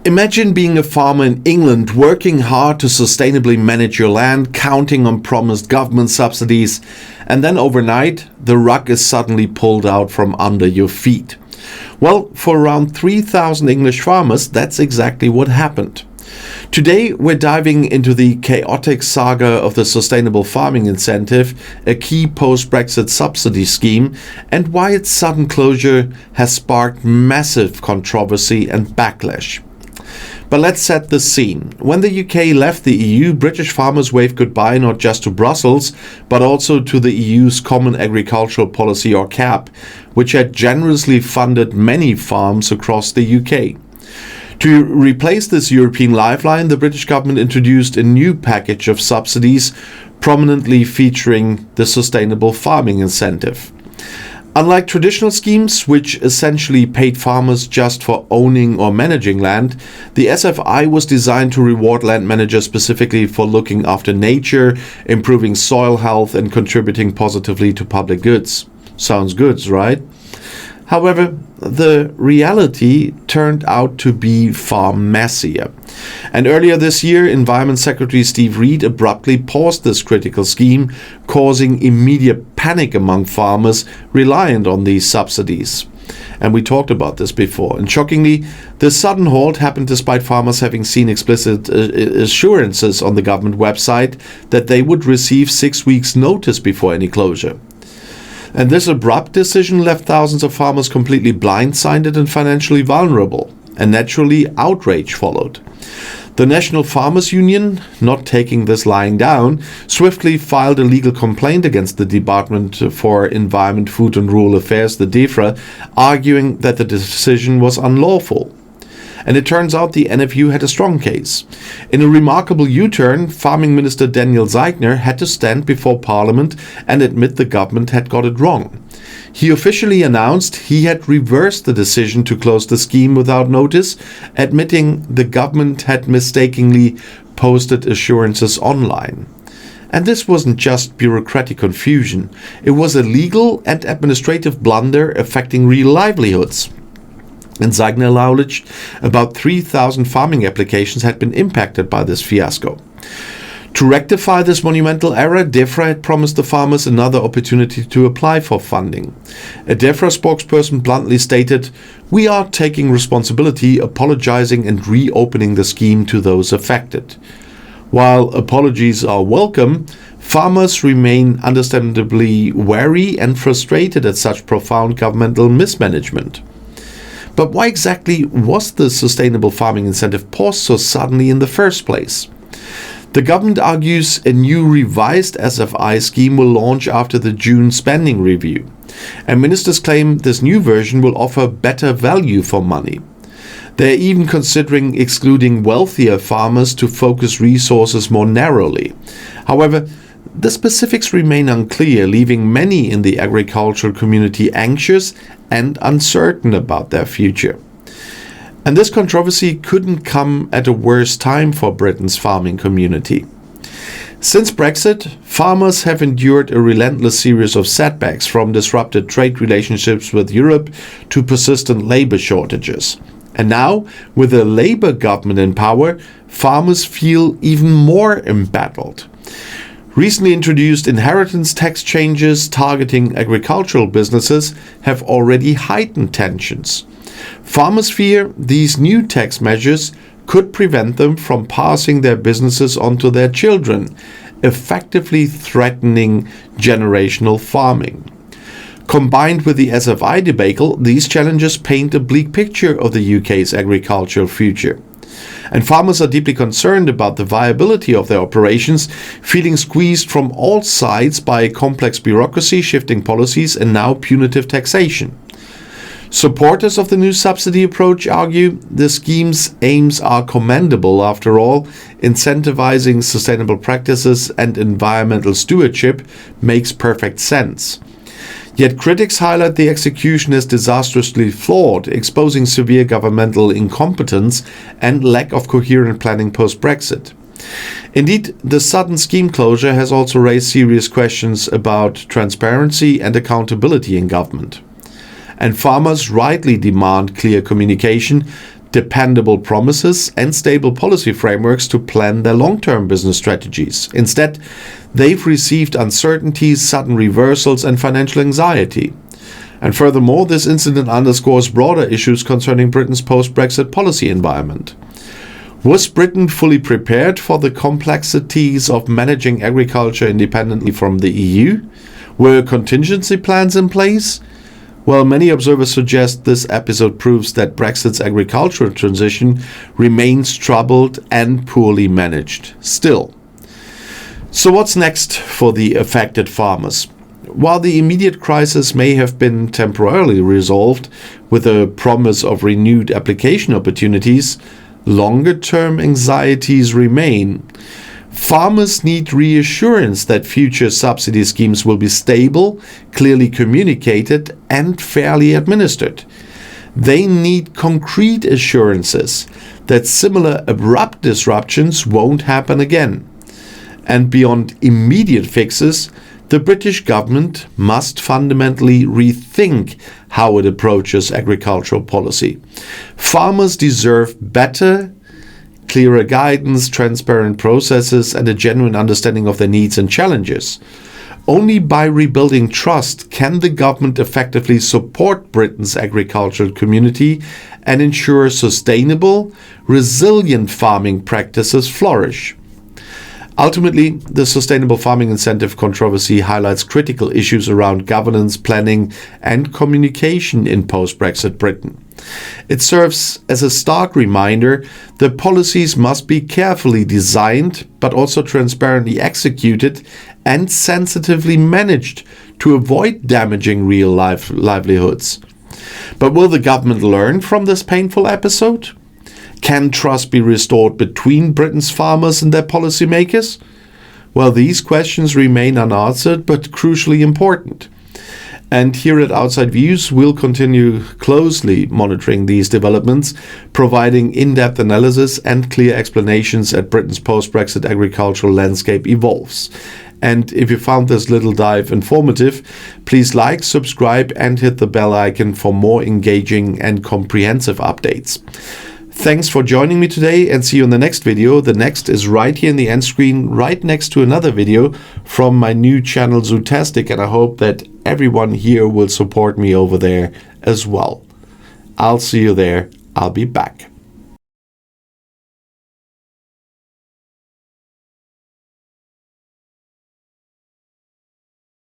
Imagine being a farmer in England, working hard to sustainably manage your land, counting on promised government subsidies, and then overnight, the rug is suddenly pulled out from under your feet. Well, for around 3,000 English farmers, that's exactly what happened. Today, we're diving into the chaotic saga of the Sustainable Farming Incentive, a key post-Brexit subsidy scheme, and why its sudden closure has sparked massive controversy and backlash. But let's set the scene. When the UK left the EU, British farmers waved goodbye not just to Brussels, but also to the EU's Common Agricultural Policy, or CAP, which had generously funded many farms across the UK. To replace this European lifeline, the British government introduced a new package of subsidies, prominently featuring the Sustainable Farming Incentive. Unlike traditional schemes, which essentially paid farmers just for owning or managing land, the SFI was designed to reward land managers specifically for looking after nature, improving soil health, and contributing positively to public goods. Sounds good, right? However, the reality turned out to be far messier. And earlier this year, Environment Secretary Steve Reed abruptly paused this critical scheme, causing immediate panic among farmers reliant on these subsidies. And we talked about this before. And shockingly, this sudden halt happened despite farmers having seen explicit assurances on the government website that they would receive 6 weeks' notice before any closure. And this abrupt decision left thousands of farmers completely blindsided and financially vulnerable. And naturally, outrage followed. The National Farmers Union, not taking this lying down, swiftly filed a legal complaint against the Department for Environment, Food and Rural Affairs, the DEFRA, arguing that the decision was unlawful. And it turns out the NFU had a strong case. In a remarkable U-turn, Farming Minister Daniel Zeigner had to stand before Parliament and admit the government had got it wrong. He officially announced he had reversed the decision to close the scheme without notice, admitting the government had mistakenly posted assurances online. And this wasn't just bureaucratic confusion, it was a legal and administrative blunder affecting real livelihoods. And Zeigner acknowledged about 3,000 farming applications had been impacted by this fiasco. To rectify this monumental error, DEFRA had promised the farmers another opportunity to apply for funding. A DEFRA spokesperson bluntly stated, "We are taking responsibility, apologizing and reopening the scheme to those affected." While apologies are welcome, farmers remain understandably wary and frustrated at such profound governmental mismanagement. But why exactly was the Sustainable Farming Incentive paused so suddenly in the first place? The government argues a new revised SFI scheme will launch after the June spending review. And ministers claim this new version will offer better value for money. They're even considering excluding wealthier farmers to focus resources more narrowly. However, the specifics remain unclear, leaving many in the agricultural community anxious and uncertain about their future. And this controversy couldn't come at a worse time for Britain's farming community. Since Brexit, farmers have endured a relentless series of setbacks, from disrupted trade relationships with Europe to persistent labor shortages. And now, with a Labour government in power, farmers feel even more embattled. Recently introduced inheritance tax changes targeting agricultural businesses have already heightened tensions. Farmers fear these new tax measures could prevent them from passing their businesses on to their children, effectively threatening generational farming. Combined with the SFI debacle, these challenges paint a bleak picture of the UK's agricultural future. And farmers are deeply concerned about the viability of their operations, feeling squeezed from all sides by complex bureaucracy, shifting policies, and now punitive taxation. Supporters of the new subsidy approach argue the scheme's aims are commendable. After all, incentivizing sustainable practices and environmental stewardship makes perfect sense. Yet critics highlight the execution as disastrously flawed, exposing severe governmental incompetence and lack of coherent planning post-Brexit. Indeed, the sudden scheme closure has also raised serious questions about transparency and accountability in government. And farmers rightly demand clear communication, dependable promises and stable policy frameworks to plan their long-term business strategies. Instead, they've received uncertainties, sudden reversals, and financial anxiety. And furthermore, this incident underscores broader issues concerning Britain's post-Brexit policy environment. Was Britain fully prepared for the complexities of managing agriculture independently from the EU? Were contingency plans in place? Well, many observers suggest this episode proves that Brexit's agricultural transition remains troubled and poorly managed still. So what's next for the affected farmers? While the immediate crisis may have been temporarily resolved with a promise of renewed application opportunities, longer-term anxieties remain. Farmers need reassurance that future subsidy schemes will be stable, clearly communicated, and fairly administered. They need concrete assurances that similar abrupt disruptions won't happen again. And beyond immediate fixes, the British government must fundamentally rethink how it approaches agricultural policy. Farmers deserve better, clearer guidance, transparent processes, and a genuine understanding of their needs and challenges. Only by rebuilding trust can the government effectively support Britain's agricultural community and ensure sustainable, resilient farming practices flourish. Ultimately, the sustainable farming incentive controversy highlights critical issues around governance, planning, and communication in post-Brexit Britain. It serves as a stark reminder that policies must be carefully designed, but also transparently executed and sensitively managed to avoid damaging real livelihoods. But will the government learn from this painful episode? Can trust be restored between Britain's farmers and their policymakers? Well, these questions remain unanswered, but crucially important. And here at Outside Views, we'll continue closely monitoring these developments, providing in-depth analysis and clear explanations as Britain's post-Brexit agricultural landscape evolves. And if you found this little dive informative, please like, subscribe, and hit the bell icon for more engaging and comprehensive updates. Thanks for joining me today, and see you in the next video. The next is right here in the end screen, right next to another video from my new channel Zootastic, and I hope that everyone here will support me over there as well. I'll see you there. I'll be back.